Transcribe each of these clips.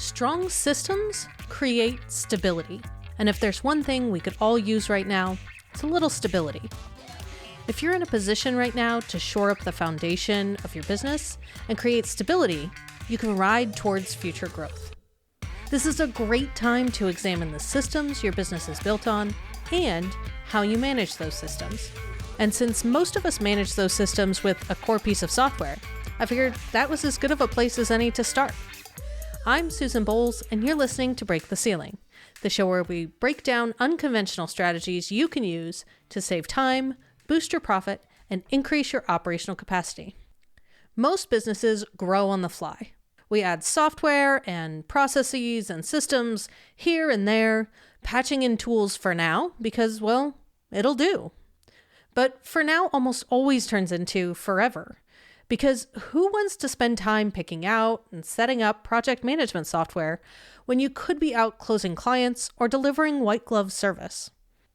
Strong systems create stability. And if there's one thing we could all use right now, it's a little stability. If you're in a position right now to shore up the foundation of your business and create stability, you can ride towards future growth. This is a great time to examine the systems your business is built on and how you manage those systems. And since most of us manage those systems with a core piece of software, I figured that was as good of a place as any to start. I'm Susan Bowles, and you're listening to Break the Ceiling, the show where we break down unconventional strategies you can use to save time, boost your profit, and increase your operational capacity. Most businesses grow on the fly. We add software and processes and systems here and there, patching in tools for now because, well, it'll do. But for now almost always turns into forever. Because who wants to spend time picking out and setting up project management software when you could be out closing clients or delivering white glove service?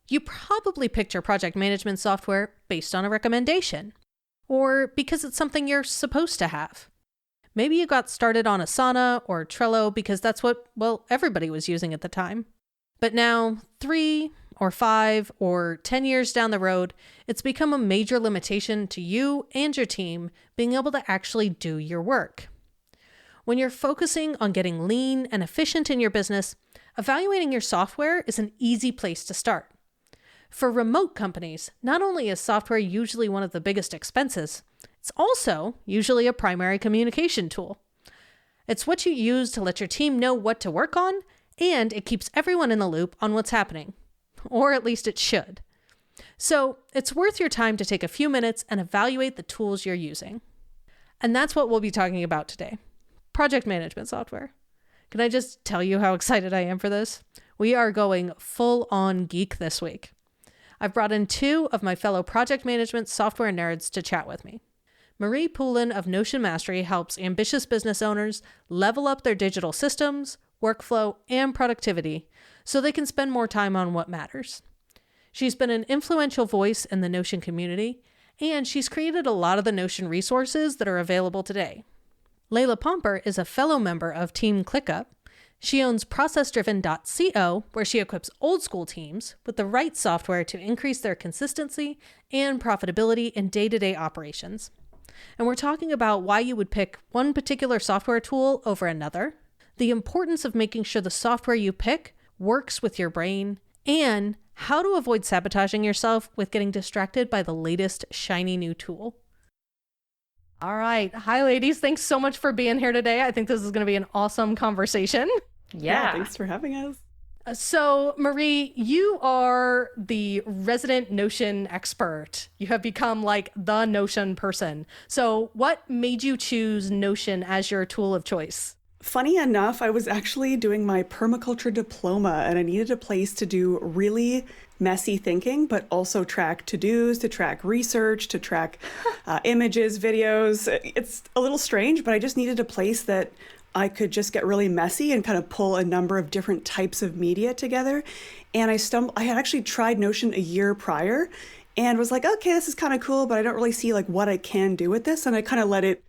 You probably picked your project management software based on a recommendation, or because it's something you're supposed to have. Maybe you got started on Asana or Trello because that's what, well, everybody was using at the time. But now, 3 or 5 or 10 years down the road, it's become a major limitation to you and your team being able to actually do your work. When you're focusing on getting lean and efficient in your business, evaluating your software is an easy place to start. For remote companies, not only is software usually one of the biggest expenses, it's also usually a primary communication tool. It's what you use to let your team know what to work on, and it keeps everyone in the loop on what's happening. Or at least it should. So it's worth your time to take a few minutes and evaluate the tools you're using. And that's what we'll be talking about today. Project management software. Can I just tell you how excited I am for this? We are going full on geek this week. I've brought in 2 of my fellow project management software nerds to chat with me. Marie Poulin of Notion Mastery helps ambitious business owners level up their digital systems, workflow, and productivity so they can spend more time on what matters. She's been an influential voice in the Notion community, and she's created a lot of the Notion resources that are available today. Layla Pomper is a fellow member of Team ClickUp. She owns processdriven.co, where she equips old school teams with the right software to increase their consistency and profitability in day-to-day operations. And we're talking about why you would pick one particular software tool over another, the importance of making sure the software you pick works with your brain, and how to avoid sabotaging yourself with getting distracted by the latest shiny new tool. All right. Hi, ladies. Thanks so much for being here today. I think this is going to be an awesome conversation. Yeah, thanks for having us. So, Marie, you are the resident Notion expert. You have become like the Notion person. So what made you choose Notion as your tool of choice? Funny enough, I was actually doing my permaculture diploma and I needed a place to do really messy thinking, but also track to-dos, to track research, to track images, videos. It's a little strange, but I just needed a place that I could just get really messy and kind of pull a number of different types of media together. And I had actually tried Notion a year prior and was like, okay, this is kind of cool, but I don't really see like what I can do with this. And I kind of let it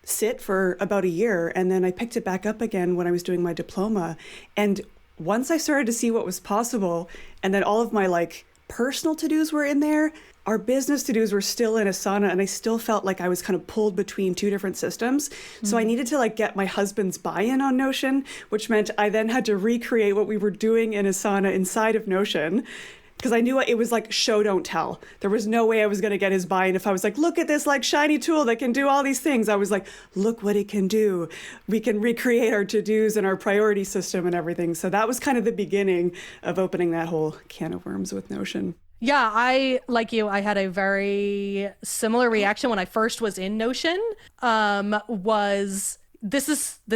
sit for about a year. And then I picked it back up again when I was doing my diploma. And once I started to see what was possible, and then all of my like personal to-dos were in there, our business to-dos were still in Asana, and I still felt like I was kind of pulled between 2 different systems. Mm-hmm. So I needed to like get my husband's buy-in on Notion, which meant I then had to recreate what we were doing in Asana inside of Notion. Because I knew it was like show, don't tell. There was no way I was going to get his buy-in if I was like, look at this like shiny tool that can do all these things. I was like, look what it can do. We can recreate our to-dos and our priority system and everything. So that was kind of the beginning of opening that whole can of worms with Notion. Yeah, like you, I had a very similar reaction when I first was in Notion. This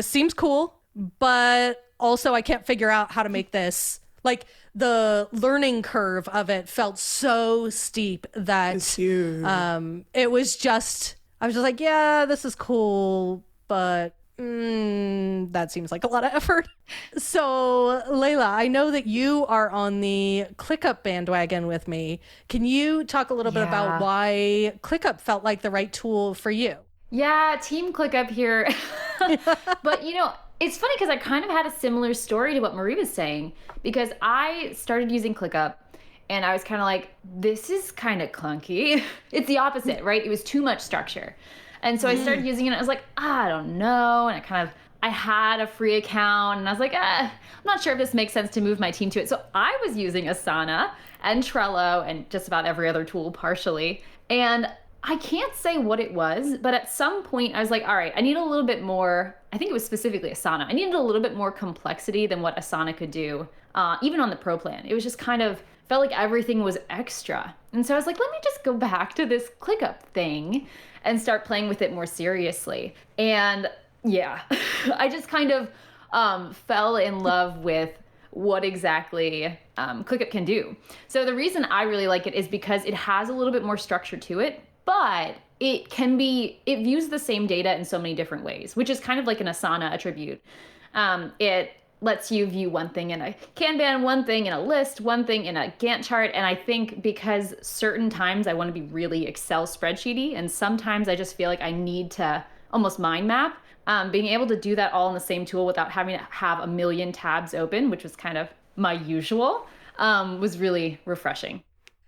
seems cool, but also I can't figure out how to make this. Like the learning curve of it felt so steep that it was just, I was just like, yeah, this is cool, but that seems like a lot of effort. So Layla, I know that you are on the ClickUp bandwagon with me. Can you talk a little bit about why ClickUp felt like the right tool for you? Yeah, Team ClickUp here. But it's funny because I kind of had a similar story to what Marie was saying, because I started using ClickUp and I was kind of like, this is kind of clunky. It's the opposite, right? It was too much structure. And so I started using it and I was like, I don't know. And I had a free account and I was like, I'm not sure if this makes sense to move my team to it. So I was using Asana and Trello and just about every other tool partially. And I can't say what it was, but at some point I was like, all right, I need a little bit more. I think it was specifically Asana. I needed a little bit more complexity than what Asana could do, even on the Pro plan. It was just kind of felt like everything was extra. And so I was like, let me just go back to this ClickUp thing and start playing with it more seriously. And yeah, I just kind of fell in love with what exactly ClickUp can do. So the reason I really like it is because it has a little bit more structure to it, but it views the same data in so many different ways, which is kind of like an Asana attribute. It lets you view one thing in a Kanban, one thing in a list, one thing in a Gantt chart. And I think because certain times I want to be really Excel spreadsheety, and sometimes I just feel like I need to almost mind map, being able to do that all in the same tool without having to have a million tabs open, which was kind of my usual, was really refreshing.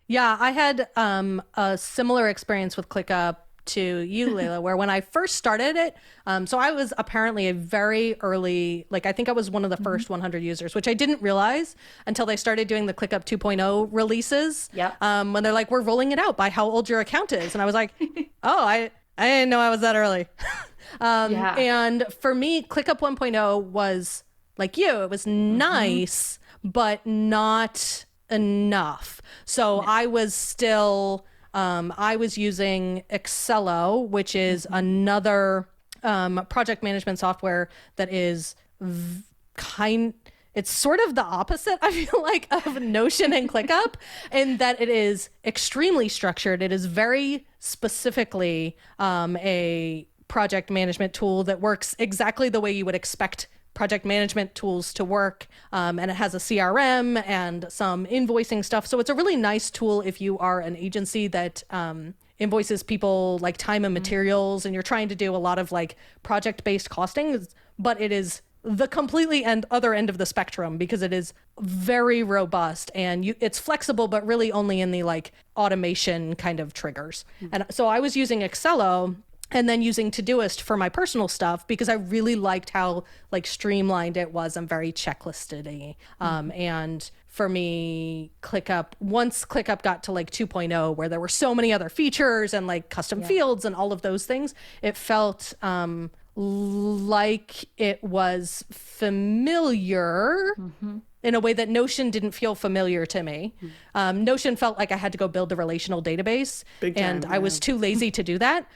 Yeah, I had a similar experience with ClickUp to you, Layla, where when I first started it, so I was apparently a very early, like I think I was one of the first 100 users, which I didn't realize until they started doing the ClickUp 2.0 releases. Yeah. When they're like, we're rolling it out by how old your account is. And I was like, oh, I didn't know I was that early. Yeah. And for me, ClickUp 1.0 was like you, it was nice, but not enough. So I was still, I was using Excello, which is another project management software that is it's sort of the opposite, I feel like, of Notion and ClickUp, in that it is extremely structured. It is very specifically a project management tool that works exactly the way you would expect project management tools to work. And it has a CRM and some invoicing stuff. So it's a really nice tool if you are an agency that invoices people like time and materials, and you're trying to do a lot of like project-based costing, but it is the completely other end of the spectrum because it is very robust and it's flexible, but really only in the like automation kind of triggers. And so I was using Excello and then using Todoist for my personal stuff because I really liked how like streamlined it was and very checklisted-y. And for me, once ClickUp got to like 2.0, where there were so many other features and like custom fields and all of those things, it felt like it was familiar in a way that Notion didn't feel familiar to me. Notion felt like I had to go build a relational database, and I was too lazy to do that.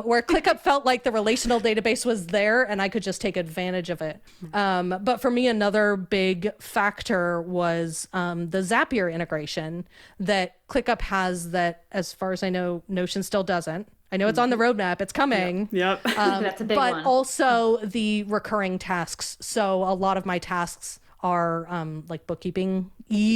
Where ClickUp felt like the relational database was there and I could just take advantage of it. But for me, another big factor was the Zapier integration that ClickUp has that, as far as I know, Notion still doesn't. I know it's on the roadmap, it's coming. Yep. That's a big one. But also the recurring tasks. So a lot of my tasks are like bookkeeping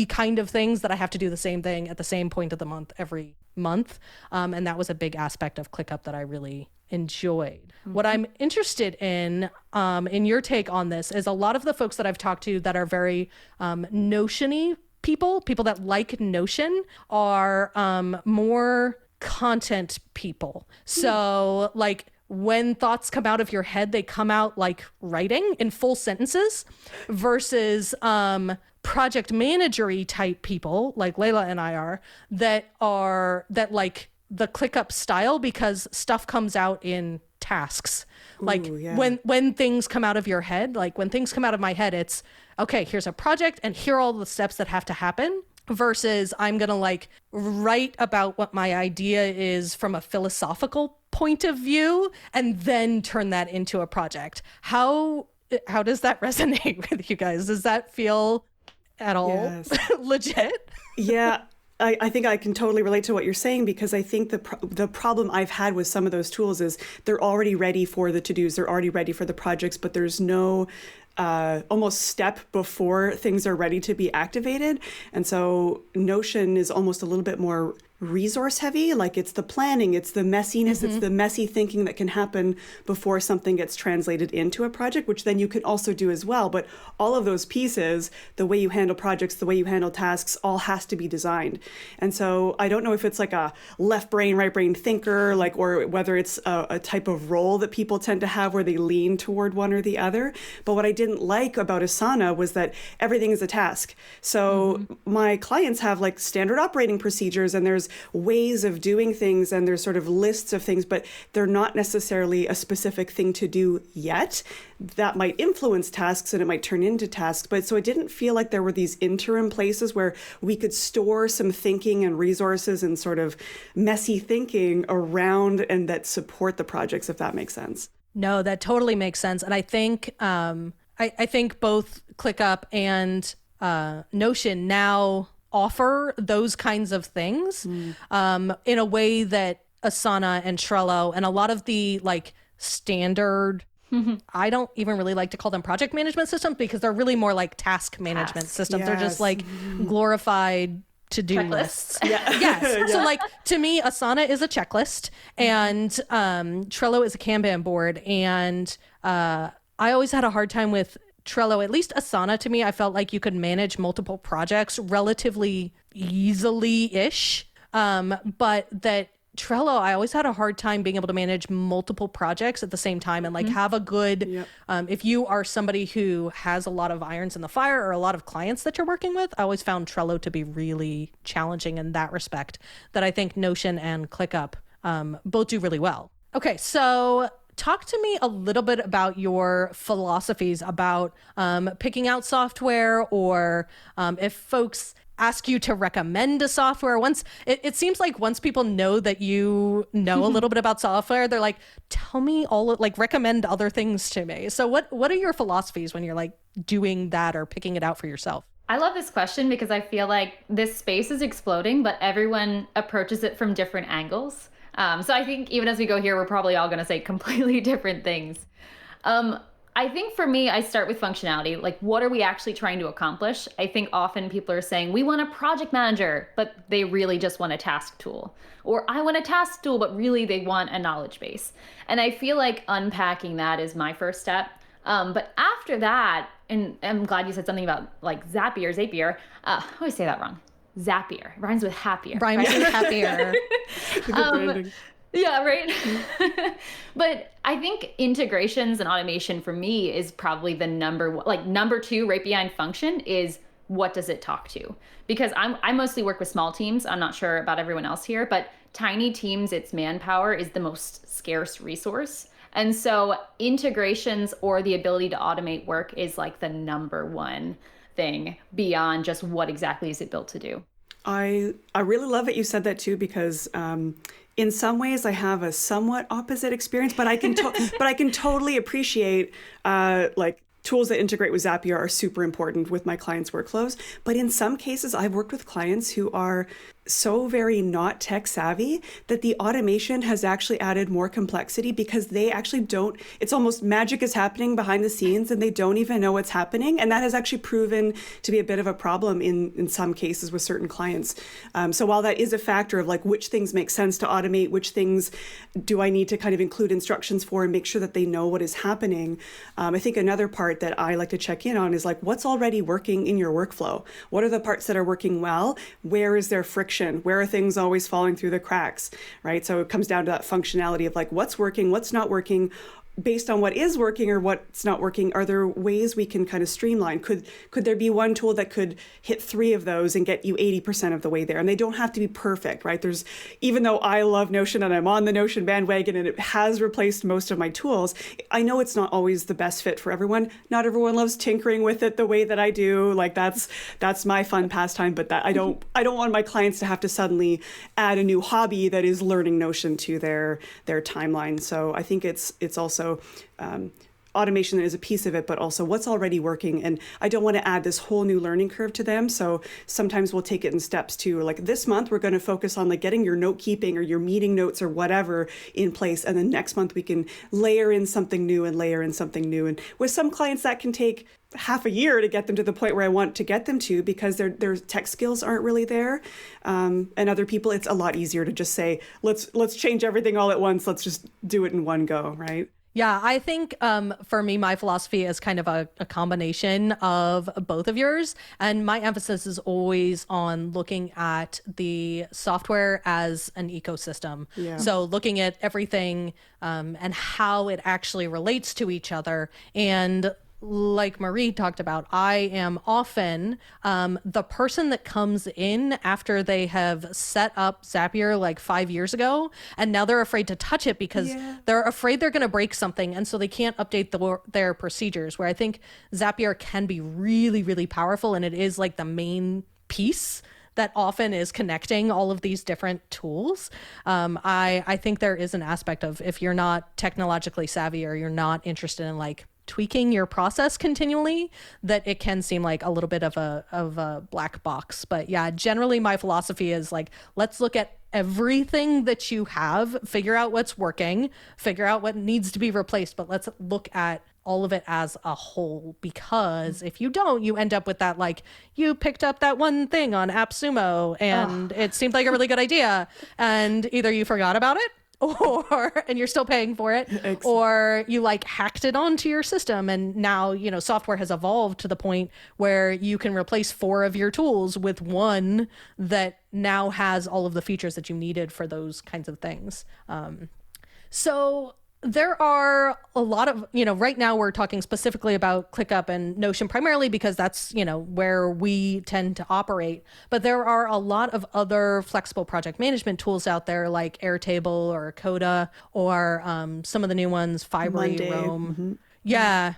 kind of things that I have to do the same thing at the same point of the month every month. And that was a big aspect of ClickUp that I really enjoyed. What I'm interested in your take on this, is a lot of the folks that I've talked to that are very Notion-y people that like Notion are more content people. So like when thoughts come out of your head, they come out like writing in full sentences versus project manager-y type people like Layla and I are that like the ClickUp style because stuff comes out in tasks. Like when things come out of your head, like when things come out of my head, it's okay, here's a project and here are all the steps that have to happen. Versus I'm going to like write about what my idea is from a philosophical point of view and then turn that into a project. How does that resonate with you guys? Does that feel at all legit? Yeah. I think I can totally relate to what you're saying because I think the problem I've had with some of those tools is they're already ready for the to-dos, they're already ready for the projects, but there's no almost step before things are ready to be activated. And so Notion is almost a little bit more resource heavy. Like it's the planning, it's the messiness, it's the messy thinking that can happen before something gets translated into a project, which then you can also do as well. But all of those pieces, the way you handle projects, the way you handle tasks, all has to be designed. And so I don't know if it's like a left brain, right brain thinker, like, or whether it's a type of role that people tend to have where they lean toward one or the other. But what I didn't like about Asana was that everything is a task. So my clients have like standard operating procedures, and there's ways of doing things, and there's sort of lists of things, but they're not necessarily a specific thing to do yet. That might influence tasks and it might turn into tasks. But so it didn't feel like there were these interim places where we could store some thinking and resources and sort of messy thinking around and that support the projects, if that makes sense. No, that totally makes sense. And I think I think both ClickUp and Notion now offer those kinds of things in a way that Asana and Trello and a lot of the like standard, I don't even really like to call them project management systems because they're really more like task management systems. Yes. They're just like glorified to-do lists. Yes. So like to me, Asana is a checklist and Trello is a Kanban board. And I always had a hard time with Trello. At least Asana, to me, I felt like you could manage multiple projects relatively easily-ish. But that Trello, I always had a hard time being able to manage multiple projects at the same time and like have a good, if you are somebody who has a lot of irons in the fire or a lot of clients that you're working with, I always found Trello to be really challenging in that respect, that I think Notion and ClickUp both do really well. Okay, so talk to me a little bit about your philosophies about picking out software, or if folks ask you to recommend a software. Once it seems like once people know that you know a little bit about software, they're like, tell me recommend other things to me. So what are your philosophies when you're like doing that or picking it out for yourself? I love this question because I feel like this space is exploding, but everyone approaches it from different angles. So I think even as we go here, we're probably all going to say completely different things. I think for me, I start with functionality. Like, what are we actually trying to accomplish? I think often people are saying, we want a project manager, but they really just want a task tool. Or I want a task tool, but really they want a knowledge base. And I feel like unpacking that is my first step. But after that, and I'm glad you said something about like Zapier. I always say that wrong. Zapier. It rhymes with happier. Rhymes with happier. Yeah, right. But I think integrations and automation for me is probably the number two right behind function is what does it talk to? Because I mostly work with small teams. I'm not sure about everyone else here, but tiny teams, its manpower is the most scarce resource. And so integrations or the ability to automate work is like the number one thing beyond just what exactly is it built to do. I really love that you said that too, because in some ways I have a somewhat opposite experience, but I can totally appreciate like tools that integrate with Zapier are super important with my clients' workflows. But in some cases, I've worked with clients who are so very not tech savvy that the automation has actually added more complexity because they actually don't, it's almost magic is happening behind the scenes and they don't even know what's happening. And that has actually proven to be a bit of a problem in some cases with certain clients. So while that is a factor of like which things make sense to automate, which things do I need to kind of include instructions for and make sure that they know what is happening, I think another part that I like to check in on is like what's already working in your workflow? What are the parts that are working well? Where is there friction? Where are things always falling through the cracks, right? So it comes down to that functionality of like what's working, what's not working. Based on what is working or what's not working, are there ways we can kind of streamline? Could there be one tool that could hit 3 of those and get you 80% of the way there? And they don't have to be perfect, right? Even though I love Notion and I'm on the Notion bandwagon and it has replaced most of my tools, I know it's not always the best fit for everyone. Not everyone loves tinkering with it the way that I do. Like that's my fun pastime, but that I don't want my clients to have to suddenly add a new hobby that is learning Notion to their timeline. So I think it's also automation is a piece of it, but also what's already working. And I don't want to add this whole new learning curve to them. So sometimes we'll take it in steps to like this month, we're going to focus on like getting your note keeping or your meeting notes or whatever in place. And then next month we can layer in something new and layer in something new. And with some clients that can take half a year to get them to the point where I want to get them to because their tech skills aren't really there. And other people, it's a lot easier to just say, let's change everything all at once. Let's just do it in one go, right? Yeah, I think for me, my philosophy is kind of a combination of both of yours. And my emphasis is always on looking at the software as an ecosystem. Yeah. So looking at everything and how it actually relates to each other. And like Marie talked about, I am often the person that comes in after they have set up Zapier like 5 years ago, and now they're afraid to touch it because they're afraid they're going to break something, and so they can't update their procedures, where I think Zapier can be really, really powerful, and it is like the main piece that often is connecting all of these different tools. I think there is an aspect of, if you're not technologically savvy or you're not interested in like tweaking your process continually, that it can seem like a little bit of a black box. But yeah, generally my philosophy is like, let's look at everything that you have, figure out what's working, figure out what needs to be replaced, but let's look at all of it as a whole, because if you don't, you end up with that, like, you picked up that one thing on AppSumo and it seemed like a really good idea, and either you forgot about it, and you're still paying for it, or you like hacked it onto your system, and now, you know, software has evolved to the point where you can replace 4 of your tools with one that now has all of the features that you needed for those kinds of things. So there are a lot of, you know, right now we're talking specifically about ClickUp and Notion primarily because that's, you know, where we tend to operate. But there are a lot of other flexible project management tools out there like Airtable or Coda or some of the new ones, Fibery, Roam. Mm-hmm. Yeah.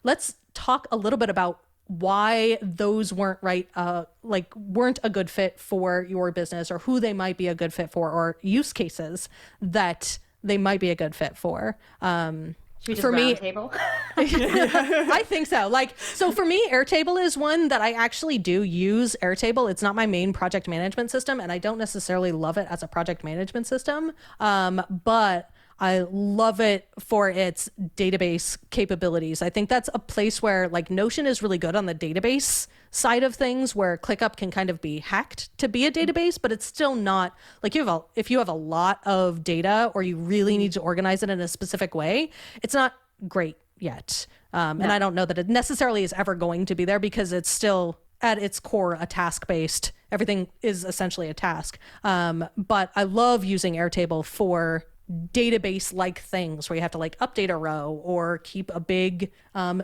Let's talk a little bit about why those weren't weren't a good fit for your business, or who they might be a good fit for, or use cases that they might be a good fit for. Should we just round table? I think so. So for me, Airtable is one that I actually do use. Airtable, it's not my main project management system, and I don't necessarily love it as a project management system, but I love it for its database capabilities. I think that's a place where like Notion is really good on the database side of things, where ClickUp can kind of be hacked to be a database, but it's still not like if you have a lot of data or you really need to organize it in a specific way, it's not great yet. And I don't know that it necessarily is ever going to be there, because it's still at its core a task-based. Everything is essentially a task. But I love using Airtable for database-like things where you have to like update a row or keep a big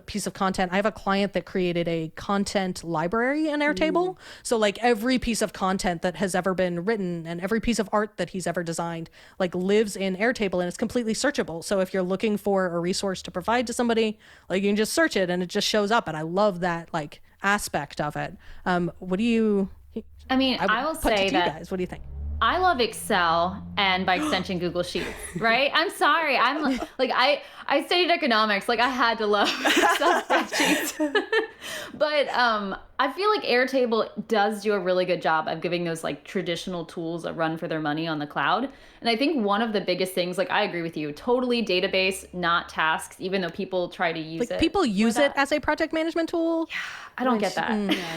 piece of content. I have a client that created a content library in Airtable. So like every piece of content that has ever been written and every piece of art that he's ever designed like lives in Airtable, and it's completely searchable. So if you're looking for a resource to provide to somebody, like you can just search it and it just shows up. And I love that like aspect of it. What do you... I will say that... You guys, what do you think? I love Excel and by extension Google Sheets, right? I'm sorry. I'm like, I studied economics. Like I had to love Excel spreadsheets. But I feel like Airtable does do a really good job of giving those like traditional tools a run for their money on the cloud. And I think one of the biggest things, like I agree with you, totally database, not tasks, even though people try to use it. People use it as a project management tool. Yeah, I don't get that.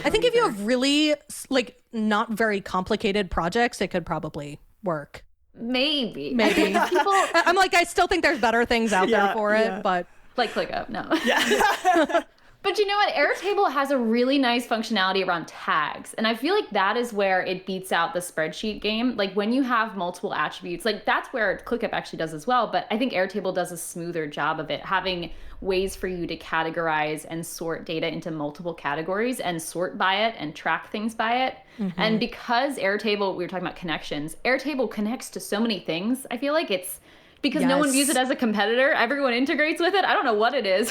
I think if you have really like not very complicated projects, it could probably work. Maybe. People, I'm like, I still think there's better things out there for it, but like ClickUp, no. Yeah. But you know what? Airtable has a really nice functionality around tags. And I feel like that is where it beats out the spreadsheet game. Like when you have multiple attributes, like that's where ClickUp actually does as well. But I think Airtable does a smoother job of it, having ways for you to categorize and sort data into multiple categories and sort by it and track things by it. Mm-hmm. And because Airtable, we were talking about connections, Airtable connects to so many things. I feel like it's because no one views it as a competitor. Everyone integrates with it. I don't know what it is.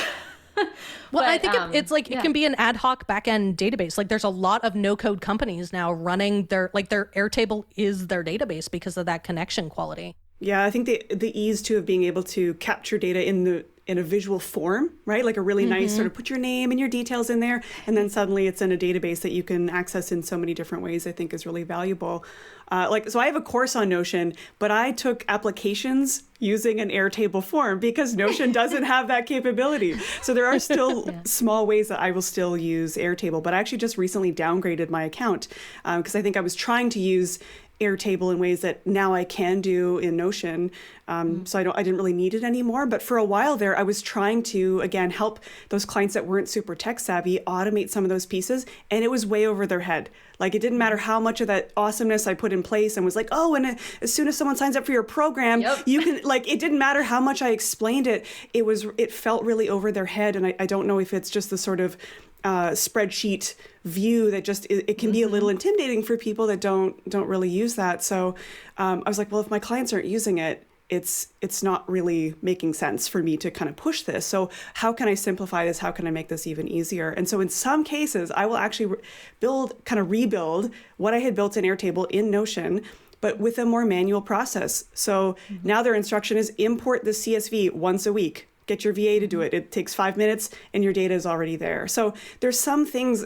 Well, I think it's like it can be an ad hoc backend database. Like there's a lot of no-code companies now running their Airtable is their database because of that connection quality. Yeah, I think the ease too of being able to capture data in in a visual form, right? Like a really nice sort of put your name and your details in there. And then suddenly it's in a database that you can access in so many different ways, I think is really valuable. So I have a course on Notion, but I took applications using an Airtable form because Notion doesn't have that capability. So there are still small ways that I will still use Airtable, but I actually just recently downgraded my account because I think I was trying to use Airtable in ways that now I can do in Notion. So I didn't really need it anymore. But for a while there, I was trying to, again, help those clients that weren't super tech savvy automate some of those pieces. And it was way over their head. Like, it didn't matter how much of that awesomeness I put in place and was like, oh, and as soon as someone signs up for your program, you can, like, it didn't matter how much I explained it. It felt really over their head. And I don't know if it's just the sort of spreadsheet view that just it can be a little intimidating for people that don't really use that. So I was like, well, if my clients aren't using it, it's not really making sense for me to kind of push this. So how can I simplify this? How can I make this even easier? And so in some cases, I will actually rebuild what I had built in Airtable in Notion, but with a more manual process. So now their instruction is import the CSV once a week. Get your VA to do it. It takes 5 minutes and your data is already there. So there's some things,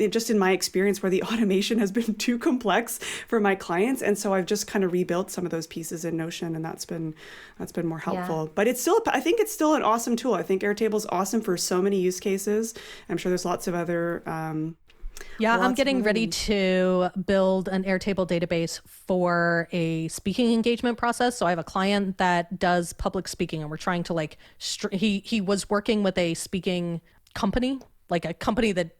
just in my experience, where the automation has been too complex for my clients. And so I've just kind of rebuilt some of those pieces in Notion, and that's been more helpful. But I think it's still an awesome tool. I think Airtable is awesome for so many use cases. I'm sure there's lots of other I'm getting ready to build an Airtable database for a speaking engagement process. So I have a client that does public speaking, and we're trying to he was working with a speaking company, like a company that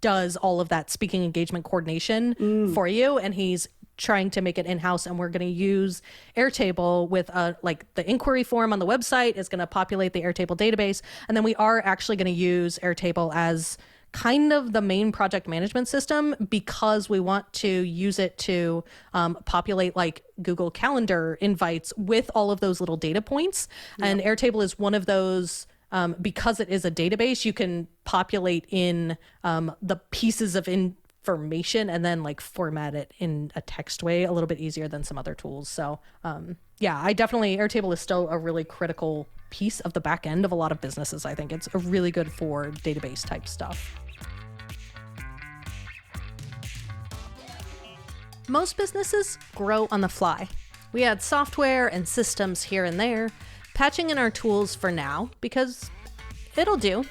does all of that speaking engagement coordination for you. And he's trying to make it in-house, and we're going to use Airtable with the inquiry form on the website is going to populate the Airtable database. And then we are actually going to use Airtable as kind of the main project management system, because we want to use it to populate like Google Calendar invites with all of those little data points. And Airtable is one of those, because it is a database, you can populate in the pieces of information and then format it in a text way a little bit easier than some other tools. So Airtable is still a really critical piece of the back end of a lot of businesses. I think it's really good for database type stuff. Most businesses grow on the fly. We add software and systems here and there, patching in our tools for now because it'll do.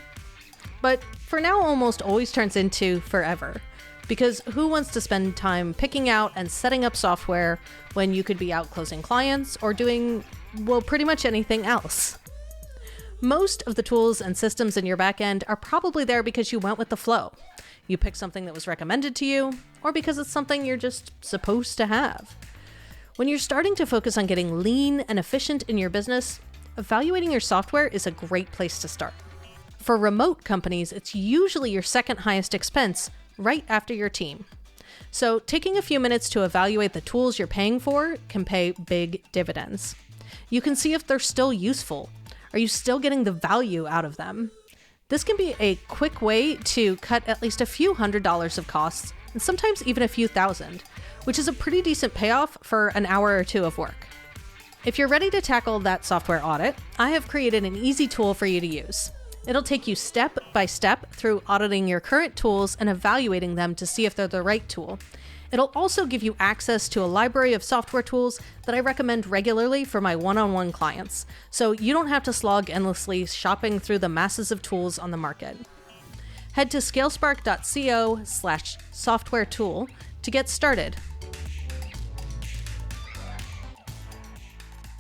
But for now almost always turns into forever, because who wants to spend time picking out and setting up software when you could be out closing clients or doing, well, pretty much anything else? Most of the tools and systems in your backend are probably there because you went with the flow. You picked something that was recommended to you, or because it's something you're just supposed to have. When you're starting to focus on getting lean and efficient in your business, evaluating your software is a great place to start. For remote companies, it's usually your second highest expense right after your team. So taking a few minutes to evaluate the tools you're paying for can pay big dividends. You can see if they're still useful. Are you still getting the value out of them? This can be a quick way to cut at least a few $100s of costs, and sometimes even a few thousand, which is a pretty decent payoff for an hour or two of work. If you're ready to tackle that software audit, I have created an easy tool for you to use. It'll take you step by step through auditing your current tools and evaluating them to see if they're the right tool. It'll also give you access to a library of software tools that I recommend regularly for my one-on-one clients, so you don't have to slog endlessly shopping through the masses of tools on the market. Head to scalespark.co/software tool to get started.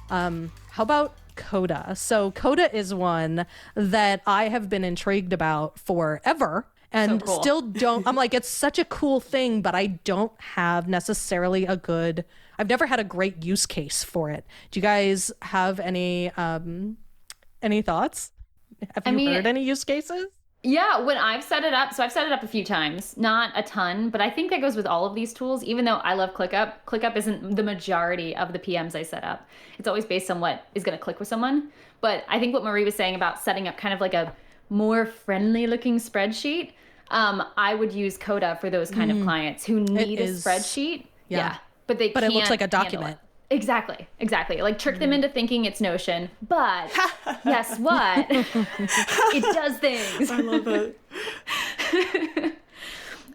How about Coda? So Coda is one that I have been intrigued about forever. And so cool. Still don't, I'm like, it's such a cool thing, but I don't have necessarily I've never had a great use case for it. Do you guys have any thoughts? Have you heard any use cases? Yeah, when I've set it up, so I've set it up a few times, not a ton, but I think that goes with all of these tools. Even though I love ClickUp, ClickUp isn't the majority of the PMs I set up. It's always based on what is going to click with someone. But I think what Marie was saying about setting up kind of like a more friendly looking spreadsheet, I would use Coda for those kind of clients who need a spreadsheet. Yeah. But it looks like a document. Exactly. Like trick them into thinking it's Notion, but guess what? It does things. I love it.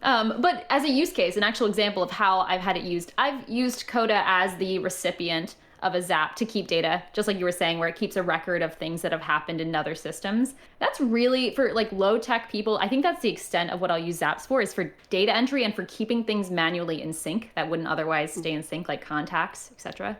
But as a use case, an actual example of how I've had it used, I've used Coda as the recipient of a Zap to keep data, just like you were saying, where it keeps a record of things that have happened in other systems. That's really, for like low tech people, I think that's the extent of what I'll use Zaps for, is for data entry and for keeping things manually in sync that wouldn't otherwise stay in sync, like contacts, etc.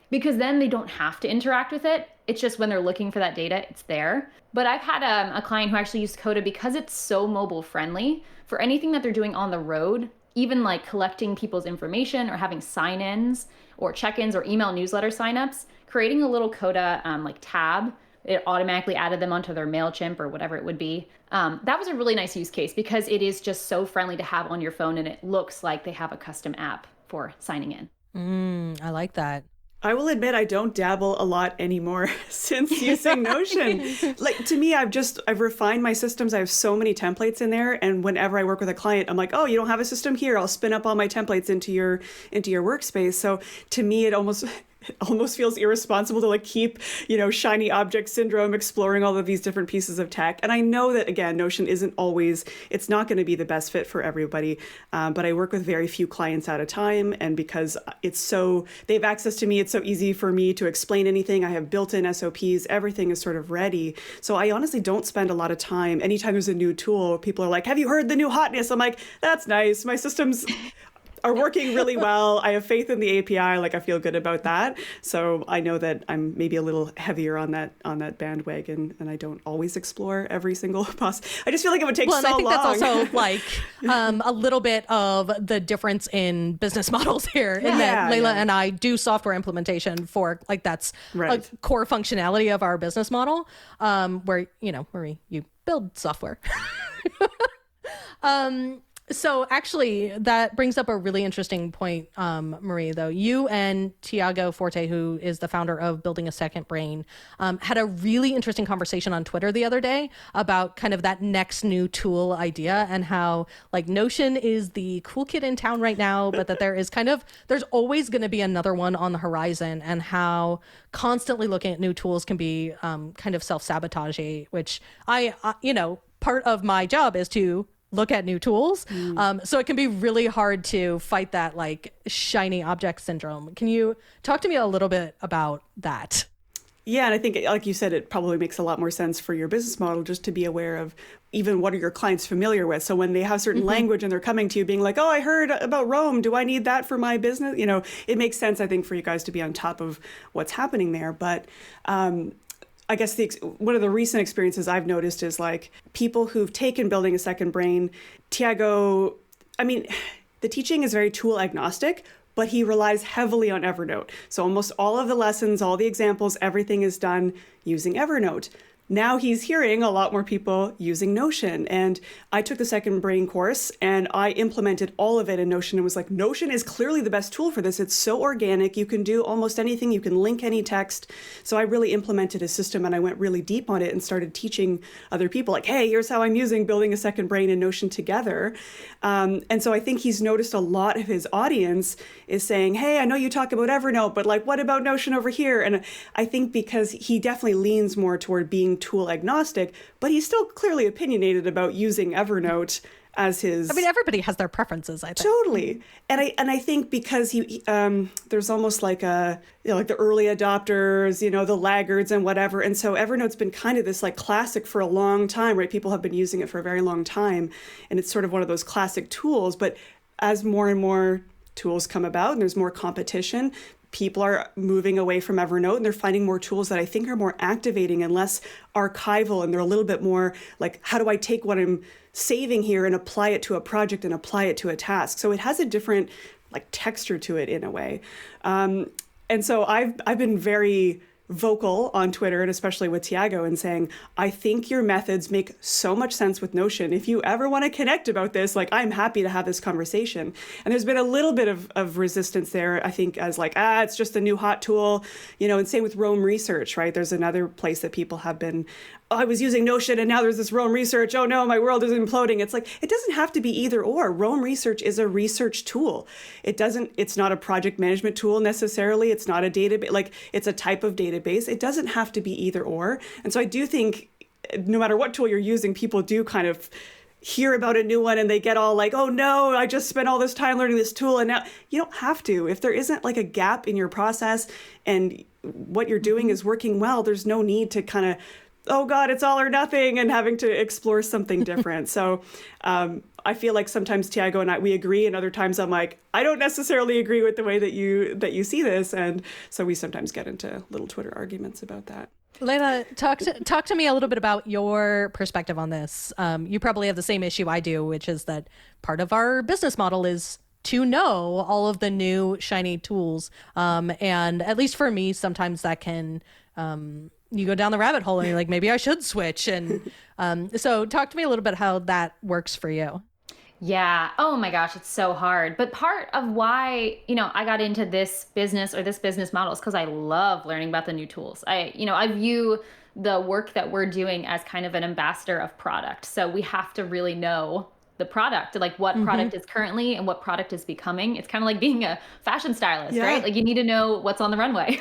Because then they don't have to interact with it. It's just when they're looking for that data, it's there. But I've had a client who actually used Coda because it's so mobile friendly for anything that they're doing on the road, even like collecting people's information or having sign-ins or check-ins or email newsletter signups, creating a little Coda like tab. It automatically added them onto their MailChimp or whatever it would be. That was a really nice use case because it is just so friendly to have on your phone, and it looks like they have a custom app for signing in. I like that. I will admit I don't dabble a lot anymore since using Notion. Like, to me, I've refined my systems. I have so many templates in there, and whenever I work with a client, I'm like, oh, you don't have a system here? I'll spin up all my templates into your workspace. So to me, it almost feels irresponsible to like keep, shiny object syndrome, exploring all of these different pieces of tech. And I know that, again, Notion it's not going to be the best fit for everybody. But I work with very few clients at a time. And because they have access to me, it's so easy for me to explain anything. I have built-in SOPs, everything is sort of ready. So I honestly don't spend a lot of time. Anytime there's a new tool, people are like, have you heard the new hotness? I'm like, that's nice. My systems are working really well. I have faith in the API. Like, I feel good about that. So I know that I'm maybe a little heavier on that bandwagon, and I don't always explore every single I just feel like it would take so long. Well, I think that's also like a little bit of the difference in business models here. In that Layla and I do software implementation for like that's a core functionality of our business model, where Marie, you build software. So actually, that brings up a really interesting point, Marie, though. You and Tiago Forte, who is the founder of Building a Second Brain, had a really interesting conversation on Twitter the other day about kind of that next new tool idea, and how like Notion is the cool kid in town right now, but that there's always going to be another one on the horizon, and how constantly looking at new tools can be kind of self-sabotaging, which part of my job is to look at new tools. So it can be really hard to fight that like shiny object syndrome. Can you talk to me a little bit about that? Yeah, and I think, like you said, it probably makes a lot more sense for your business model just to be aware of even what are your clients familiar with. So when they have certain language and they're coming to you being like, oh, I heard about Rome. Do I need that for my business? It makes sense, I think, for you guys to be on top of what's happening there. But I guess one of the recent experiences I've noticed is like people who've taken Building a Second Brain, Tiago, the teaching is very tool agnostic, but he relies heavily on Evernote. So almost all of the lessons, all the examples, everything is done using Evernote. Now he's hearing a lot more people using Notion. And I took the Second Brain course and I implemented all of it in Notion and was like, Notion is clearly the best tool for this. It's so organic. You can do almost anything. You can link any text. So I really implemented a system and I went really deep on it and started teaching other people like, hey, here's how I'm using Building a Second Brain and Notion together. And so I think he's noticed a lot of his audience is saying, hey, I know you talk about Evernote, but like, what about Notion over here? And I think because he definitely leans more toward being tool agnostic, but he's still clearly opinionated about using Evernote as his. Everybody has their preferences, I think. Totally. And I think because he there's almost like like the early adopters, the laggards and whatever. And so Evernote's been kind of this like classic for a long time, right? People have been using it for a very long time. And it's sort of one of those classic tools. But as more and more tools come about and there's more competition, people are moving away from Evernote and they're finding more tools that I think are more activating and less archival. And they're a little bit more like, how do I take what I'm saving here and apply it to a project and apply it to a task? So it has a different like texture to it in a way. And so I've been very vocal on Twitter, and especially with Tiago, and saying, I think your methods make so much sense with Notion. If you ever want to connect about this, like, I'm happy to have this conversation. And there's been a little bit of resistance there, I think, as like, it's just a new hot tool, and same with Rome Research, right? There's another place that people have been, I was using Notion and now there's this Rome Research. Oh no, my world is imploding. It's like, it doesn't have to be either or. Rome Research is a research tool. It's not a project management tool necessarily. It's not a database, like it's a type of database. It doesn't have to be either or. And so I do think no matter what tool you're using, people do kind of hear about a new one and they get all like, oh no, I just spent all this time learning this tool. And now you don't have to. If there isn't like a gap in your process and what you're doing is working well, there's no need to kind of, oh God, it's all or nothing and having to explore something different. So I feel like sometimes Tiago and we agree, and other times I'm like, I don't necessarily agree with the way that you see this. And so we sometimes get into little Twitter arguments about that. Layla, talk to me a little bit about your perspective on this. You probably have the same issue I do, which is that part of our business model is to know all of the new shiny tools. And at least for me, sometimes that can, you go down the rabbit hole and you're like, maybe I should switch. And so talk to me a little bit how that works for you. Yeah. Oh my gosh, it's so hard. But part of why, I got into this business or this business model is because I love learning about the new tools. I view the work that we're doing as kind of an ambassador of product. So we have to really know the product, like what product is currently and what product is becoming. It's kind of like being a fashion stylist, right? Like you need to know what's on the runway.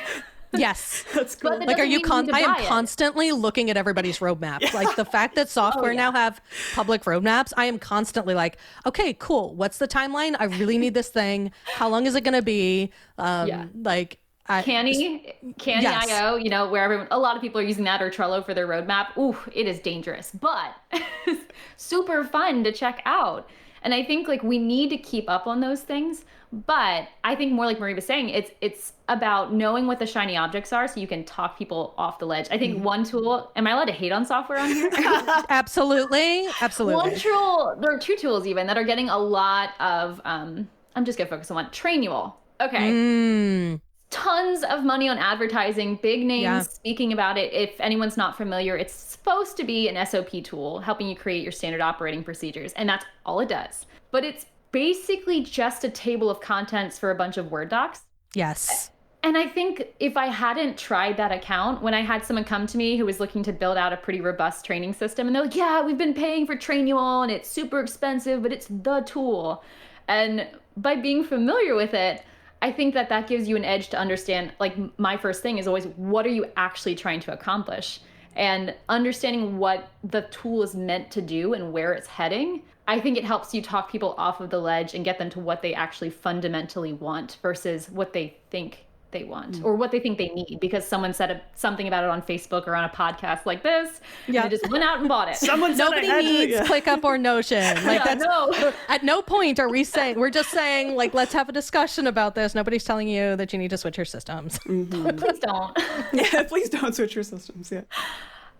Yes. That's cool. Like, I am constantly looking at everybody's roadmaps. Yeah. Like the fact that software now have public roadmaps, I am constantly like, okay, cool. What's the timeline? I really need this thing. How long is it going to be? Like Canny yes. IO, where a lot of people are using that or Trello for their roadmap. Ooh, it is dangerous, but super fun to check out. And I think like we need to keep up on those things. But I think more like Marie was saying, it's about knowing what the shiny objects are so you can talk people off the ledge. I think one tool, am I allowed to hate on software on here? Absolutely. One tool, there are two tools even that are getting a lot of, I'm just going to focus on one, Trainual. Okay. Tons of money on advertising, big names speaking about it. If anyone's not familiar, it's supposed to be an SOP tool helping you create your standard operating procedures. And that's all it does. But it's basically just a table of contents for a bunch of Word docs. Yes. And I think if I hadn't tried that account, when I had someone come to me who was looking to build out a pretty robust training system, and they're like, yeah, we've been paying for Trainual and it's super expensive, but it's the tool. And by being familiar with it, I think that gives you an edge to understand, like my first thing is always, what are you actually trying to accomplish? And understanding what the tool is meant to do and where it's heading, I think it helps you talk people off of the ledge and get them to what they actually fundamentally want versus what they think they want or what they think they need because someone said something about it on Facebook or on a podcast like this. Yeah. And they just went out and bought it. Nobody needs ClickUp or Notion. Like at no point are we saying, we're just saying like, let's have a discussion about this. Nobody's telling you that you need to switch your systems. Please don't. Please don't switch your systems. Yeah.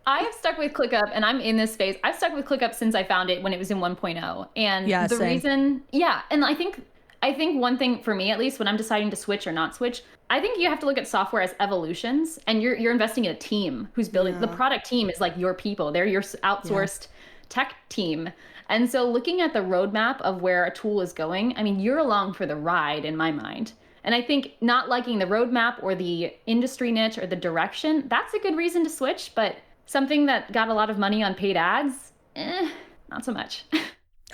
I have stuck with ClickUp and I'm in this phase. I've stuck with ClickUp since I found it when it was in 1.0. And the reason, and I think one thing for me, at least when I'm deciding to switch or not switch, I think you have to look at software as evolutions and you're investing in a team who's building the product team is like your people. They're your outsourced tech team. And so looking at the roadmap of where a tool is going, I mean, you're along for the ride in my mind. And I think not liking the roadmap or the industry niche or the direction, that's a good reason to switch. But something that got a lot of money on paid ads, not so much.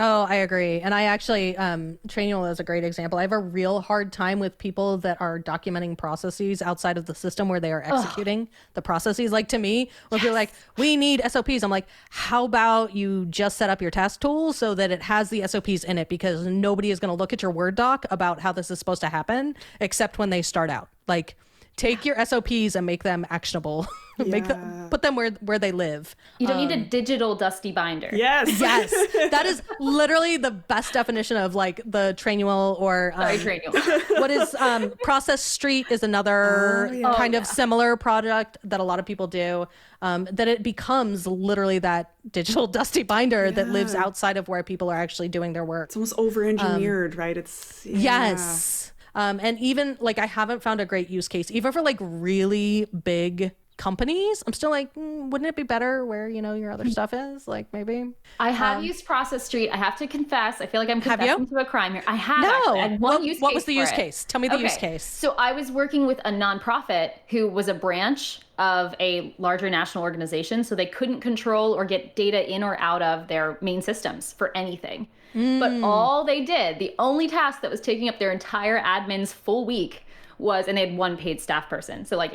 Oh, I agree. And I actually, Trainual is a great example. I have a real hard time with people that are documenting processes outside of the system where they are executing the processes. Like to me, when people are like, we need SOPs, I'm like, how about you just set up your task tool so that it has the SOPs in it because nobody is going to look at your Word doc about how this is supposed to happen, except when they start out. Like, take your SOPs and make them actionable. Put them where they live. You don't need a digital dusty binder. Yes. That is literally the best definition of like the Trainual or Trainual. What is Process Street is another kind of similar product that a lot of people do. That it becomes literally that digital dusty binder that lives outside of where people are actually doing their work. It's almost over-engineered, right? It's Yes. And even like, I haven't found a great use case, even for like really big companies. I'm still like, wouldn't it be better where, your other stuff is? Like maybe. I have used Process Street. I have to confess. I feel like I'm confessing to a crime here. I have No. actually. I had one use case. What was the use for it. case? Tell me the use case. So I was working with a nonprofit who was a branch of a larger national organization. So they couldn't control or get data in or out of their main systems for anything. But all they did, the only task that was taking up their entire admin's full week was, and they had one paid staff person. So like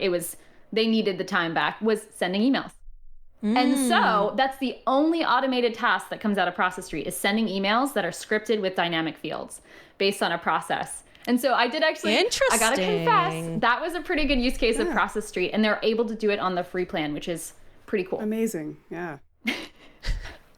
they needed the time back, was sending emails. And so that's the only automated task that comes out of Process Street, is sending emails that are scripted with dynamic fields based on a process. And so I did actually, I gotta confess, that was a pretty good use case of Process Street, and they're able to do it on the free plan, which is pretty cool. Amazing. Yeah.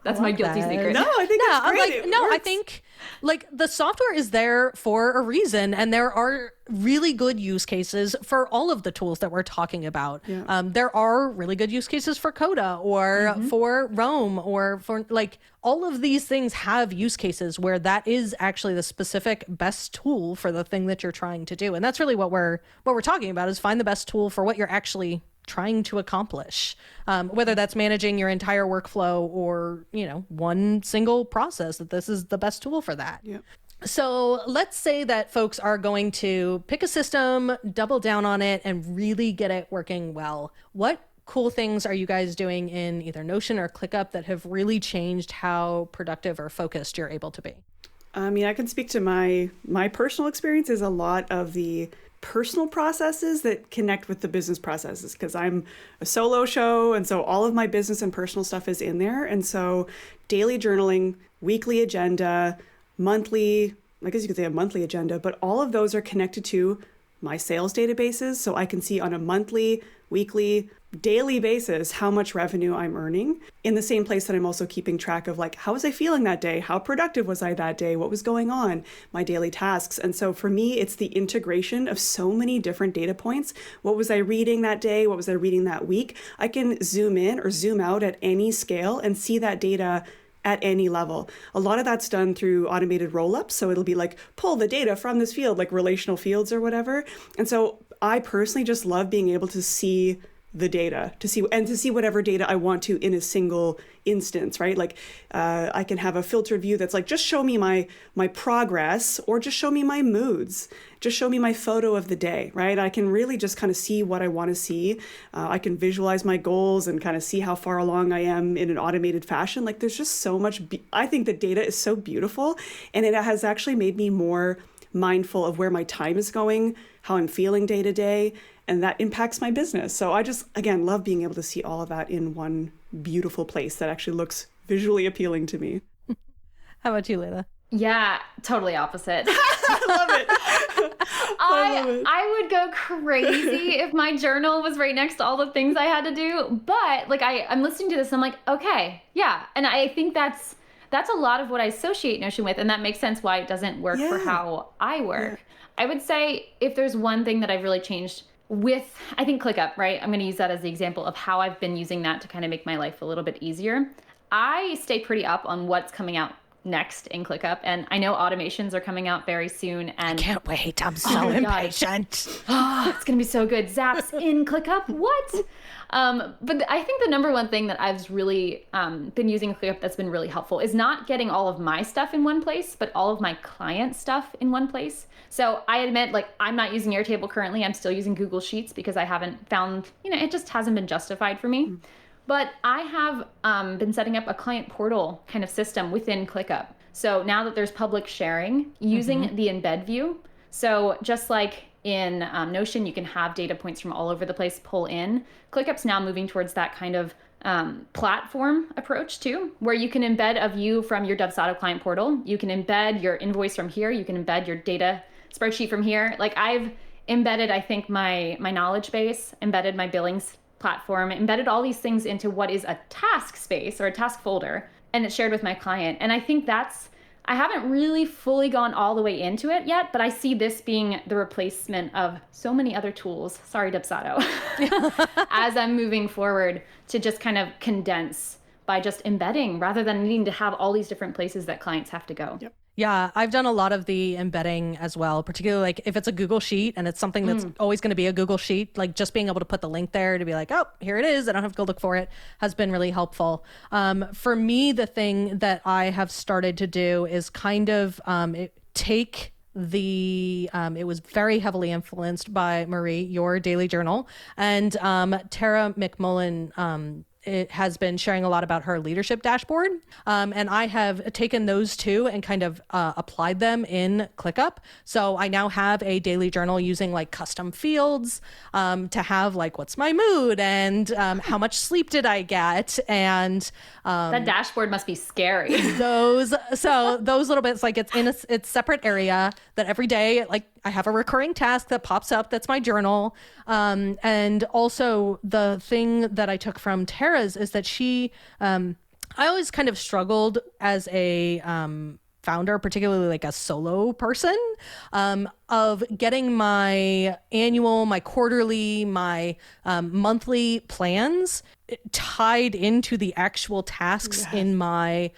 That's my guilty secret. No, I think it's great. I think like the software is there for a reason, and there are really good use cases for all of the tools that we're talking about. Yeah. There are really good use cases for Coda or for Roam or for like all of these things have use cases where that is actually the specific best tool for the thing that you're trying to do. And that's really what we're talking about, is find the best tool for what you're actually trying to accomplish, whether that's managing your entire workflow or, one single process, that this is the best tool for that. Yeah. So let's say that folks are going to pick a system, double down on it, and really get it working well. What cool things are you guys doing in either Notion or ClickUp that have really changed how productive or focused you're able to be? I mean, I can speak to my personal experience is a lot of the personal processes that connect with the business processes, because I'm a solo show, and so all of my business and personal stuff is in there. And so daily journaling, weekly agenda, monthly, I guess you could say a monthly agenda, but all of those are connected to my sales databases, so I can see on a monthly, weekly, daily basis how much revenue I'm earning, in the same place that I'm also keeping track of like, how was I feeling that day? How productive was I that day? What was going on? My daily tasks. And so for me, it's the integration of so many different data points. What was I reading that day? What was I reading that week? I can zoom in or zoom out at any scale and see that data at any level. A lot of that's done through automated roll-ups. So it'll be like, pull the data from this field, like relational fields or whatever. And so I personally just love being able to see the data, to see whatever data I want to in a single instance, right? Like I can have a filtered view that's like, just show me my progress, or just show me my moods, just show me my photo of the day, right? I can really just kind of see what I want to see. I can visualize my goals and kind of see how far along I am in an automated fashion. Like there's just so much, I think the data is so beautiful, and it has actually made me more mindful of where my time is going, how I'm feeling day to day, and that impacts my business. So I just, again, love being able to see all of that in one beautiful place that actually looks visually appealing to me. How about you, Layla? Yeah, totally opposite. I love it. I would go crazy if my journal was right next to all the things I had to do. But like I'm listening to this and I'm like, okay, yeah. And I think that's a lot of what I associate Notion with. And that makes sense why it doesn't work for how I work. Yeah. I would say if there's one thing that I've really changed with, I think ClickUp, right? I'm going to use that as the example of how I've been using that to kind of make my life a little bit easier. I stay pretty up on what's coming out next in ClickUp, and I know automations are coming out very soon. And I can't wait. I'm so impatient. It's going to be so good. Zaps in ClickUp. What? But I think the number one thing that I've really been using ClickUp that's been really helpful is not getting all of my stuff in one place, but all of my client stuff in one place. So I admit, like, I'm not using Airtable currently. I'm still using Google Sheets because I haven't found, it just hasn't been justified for me. But I have been setting up a client portal kind of system within ClickUp. So now that there's public sharing, using the embed view. So just like in Notion, you can have data points from all over the place pull in. ClickUp's now moving towards that kind of platform approach too, where you can embed a view from your Dubsado client portal. You can embed your invoice from here. You can embed your data spreadsheet from here. Like I've embedded, I think, my knowledge base, embedded my billings platform, embedded all these things into what is a task space or a task folder, and it's shared with my client. And I think I haven't really fully gone all the way into it yet, but I see this being the replacement of so many other tools, sorry Dubsado, as I'm moving forward to just kind of condense by just embedding rather than needing to have all these different places that clients have to go. Yep. Yeah, I've done a lot of the embedding as well, particularly like if it's a Google Sheet and it's something that's always going to be a Google Sheet, like just being able to put the link there to be like, oh, here it is. I don't have to go look for it has been really helpful. For me, the thing that I have started to do is kind of take it was very heavily influenced by Marie, your daily journal, and Tara McMullen it has been sharing a lot about her leadership dashboard. And I have taken those two and kind of applied them in ClickUp. So I now have a daily journal using like custom fields to have like, what's my mood and how much sleep did I get? And that dashboard must be scary. those little bits, like it's in its separate area that every day, like I have a recurring task that pops up. That's my journal. And also the thing that I took from Tara's is that I always kind of struggled as a founder, particularly like a solo person, of getting my annual, my quarterly, my monthly plans tied into the actual tasks in my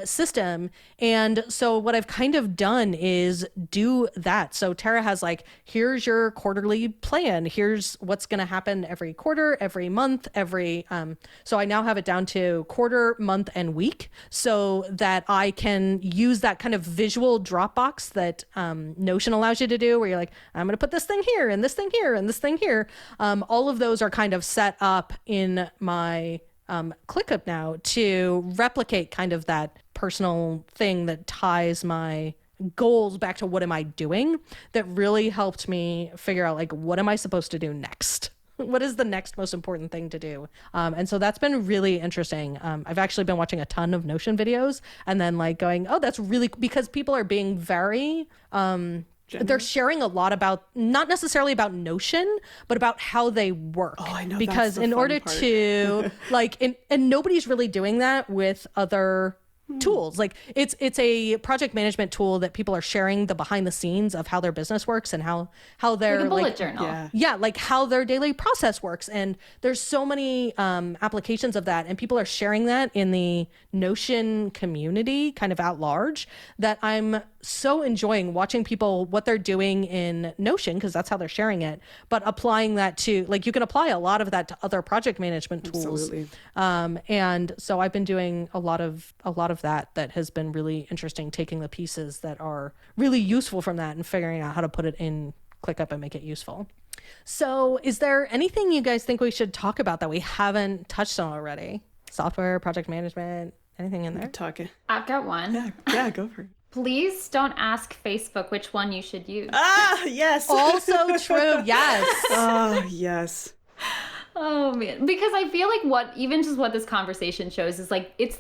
system. And so what I've kind of done is do that. So Tara has like, here's your quarterly plan. Here's what's going to happen every quarter, every month, so I now have it down to quarter, month, and week so that I can use that kind of visual Dropbox that Notion allows you to do, where you're like, I'm going to put this thing here and this thing here and this thing here. All of those are kind of set up in my ClickUp now to replicate kind of that personal thing that ties my goals back to what am I doing. That really helped me figure out like, what am I supposed to do next? What is the next most important thing to do? And so that's been really interesting. I've actually been watching a ton of Notion videos and then like going, oh, that's really, because people are being very they're sharing a lot about, not necessarily about Notion, but about how they work. Oh, I know. Because in order to like, and nobody's really doing that with other tools. Like it's a project management tool that people are sharing the behind the scenes of how their business works and how their like a bullet like, journal. like how their daily process works. And there's so many applications of that, and people are sharing that in the Notion community kind of at large, that I'm so enjoying watching people, what they're doing in Notion, because that's how they're sharing it, but applying that to, like, you can apply a lot of that to other project management tools. Absolutely. And so I've been doing a lot of that has been really interesting, taking the pieces that are really useful from that and figuring out how to put it in ClickUp and make it useful. So is there anything you guys think we should talk about that we haven't touched on already? Software, project management, anything in there? Talking. I've got one. Yeah, go for it. Please don't ask Facebook which one you should use. Yes. Also true. Yes. Yes. Oh man, because I feel like what this conversation shows is like, it's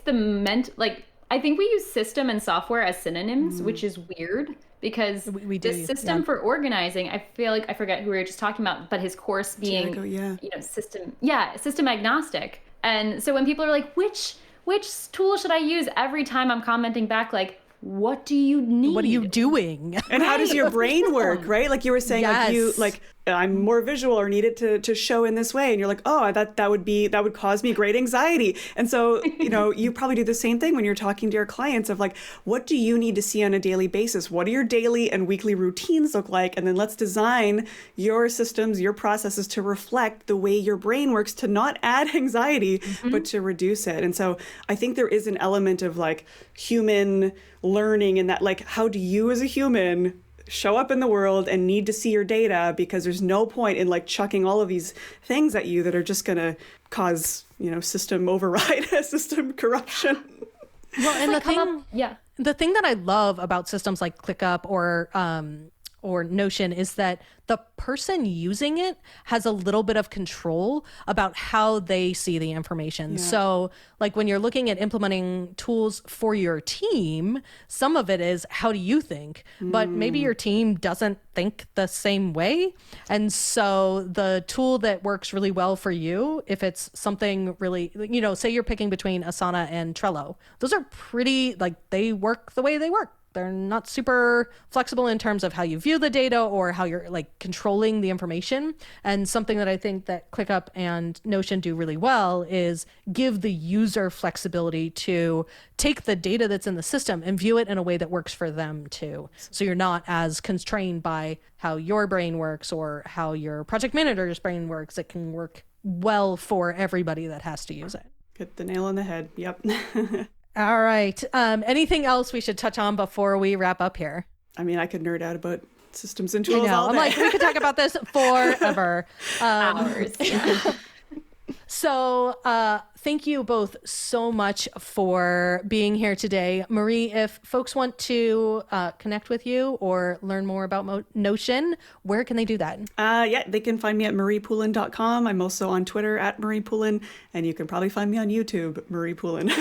I think we use system and software as synonyms, which is weird because we do, the system for organizing, I feel like, I forget who we were just talking about, but his course being, system agnostic. And so when people are like, which tool should I use, every time I'm commenting back, like, what do you need? What are you doing? And how does your brain work, right? Like you were saying, like I'm more visual or need it to show in this way. And you're like, oh, that would cause me great anxiety. And so, you probably do the same thing when you're talking to your clients of like, what do you need to see on a daily basis? What do your daily and weekly routines look like? And then let's design your systems, your processes to reflect the way your brain works, to not add anxiety, but to reduce it. And so I think there is an element of like human learning in that, like, how do you as a human show up in the world and need to see your data, because there's no point in like chucking all of these things at you that are just going to cause, system override, system corruption. Well, and the thing that I love about systems like ClickUp or Notion is that the person using it has a little bit of control about how they see the information. Yeah. So like when you're looking at implementing tools for your team, some of it is, how do you think? But maybe your team doesn't think the same way. And so the tool that works really well for you, if it's something really, say you're picking between Asana and Trello, those are pretty, like, they work the way they work. They're not super flexible in terms of how you view the data or how you're like controlling the information. And something that I think that ClickUp and Notion do really well is give the user flexibility to take the data that's in the system and view it in a way that works for them too. So you're not as constrained by how your brain works or how your project manager's brain works. It can work well for everybody that has to use it. Hit the nail on the head. Yep. All right. Anything else we should touch on before we wrap up here? I mean, I could nerd out about systems and tools all day. I'm like, we could talk about this forever. Hours. Yeah. So thank you both so much for being here today. Marie, if folks want to connect with you or learn more about Notion, where can they do that? Yeah, they can find me at mariepoulin.com. I'm also on Twitter at Marie Poulin, and you can probably find me on YouTube, Marie Poulin.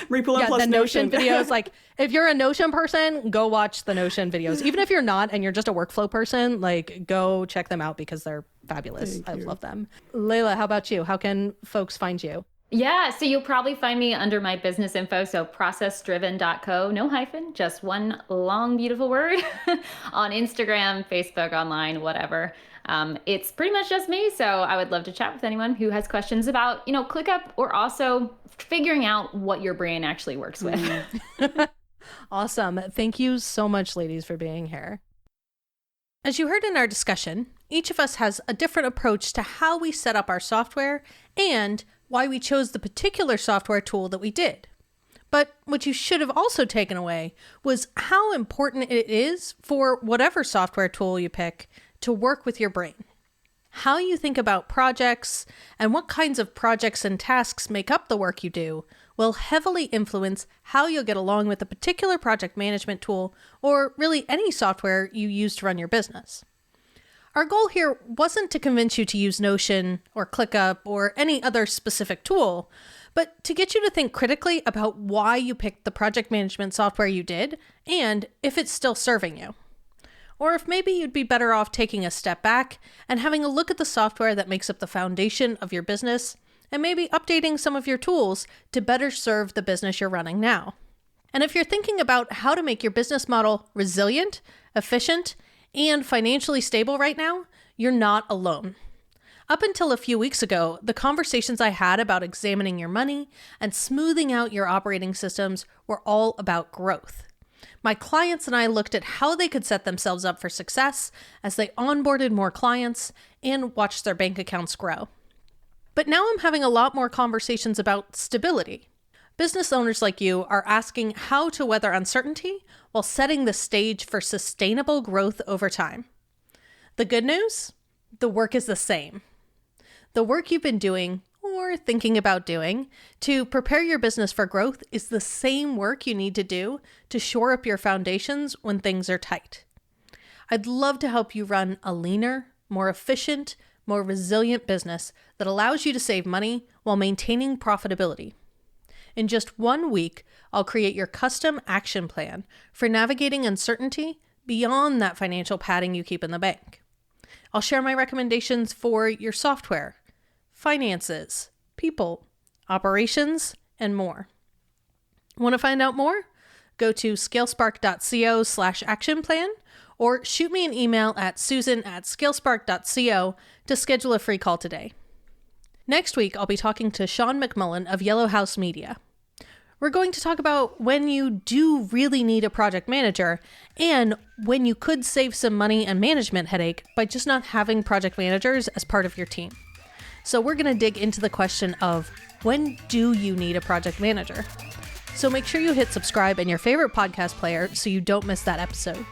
Marie Poulin plus the Notion videos. Like, if you're a Notion person, go watch the Notion videos. Even if you're not and you're just a workflow person, like, go check them out because they're fabulous. I love them. Layla, how about you? How can folks find you? Yeah, so you'll probably find me under my business info, so processdriven.co, no hyphen, just one long, beautiful word, on Instagram, Facebook, online, whatever. It's pretty much just me, so I would love to chat with anyone who has questions about, ClickUp, or also figuring out what your brain actually works with. Awesome. Thank you so much, ladies, for being here. As you heard in our discussion, each of us has a different approach to how we set up our software and why we chose the particular software tool that we did. But what you should have also taken away was how important it is for whatever software tool you pick to work with your brain. How you think about projects and what kinds of projects and tasks make up the work you do will heavily influence how you'll get along with a particular project management tool or really any software you use to run your business. Our goal here wasn't to convince you to use Notion or ClickUp or any other specific tool, but to get you to think critically about why you picked the project management software you did and if it's still serving you. Or if maybe you'd be better off taking a step back and having a look at the software that makes up the foundation of your business and maybe updating some of your tools to better serve the business you're running now. And if you're thinking about how to make your business model resilient, efficient, and financially stable right now, you're not alone. Up until a few weeks ago, the conversations I had about examining your money and smoothing out your operating systems were all about growth. My clients and I looked at how they could set themselves up for success as they onboarded more clients and watched their bank accounts grow. But now I'm having a lot more conversations about stability. Business owners like you are asking how to weather uncertainty while setting the stage for sustainable growth over time. The good news? The work is the same. The work you've been doing or thinking about doing to prepare your business for growth is the same work you need to do to shore up your foundations when things are tight. I'd love to help you run a leaner, more efficient, more resilient business that allows you to save money while maintaining profitability. In just 1 week, I'll create your custom action plan for navigating uncertainty beyond that financial padding you keep in the bank. I'll share my recommendations for your software, finances, people, operations, and more. Want to find out more? Go to scalespark.co/action plan or shoot me an email at susan@scalespark.co to schedule a free call today. Next week, I'll be talking to Sean McMullen of Yellow House Media. We're going to talk about when you do really need a project manager and when you could save some money and management headache by just not having project managers as part of your team. So we're going to dig into the question of when do you need a project manager? So make sure you hit subscribe in your favorite podcast player so you don't miss that episode.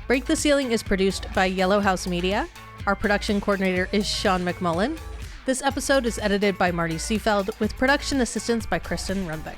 Break the Ceiling is produced by Yellow House Media. Our production coordinator is Sean McMullen. This episode is edited by Marty Seefeld with production assistance by Kristen Runbeck.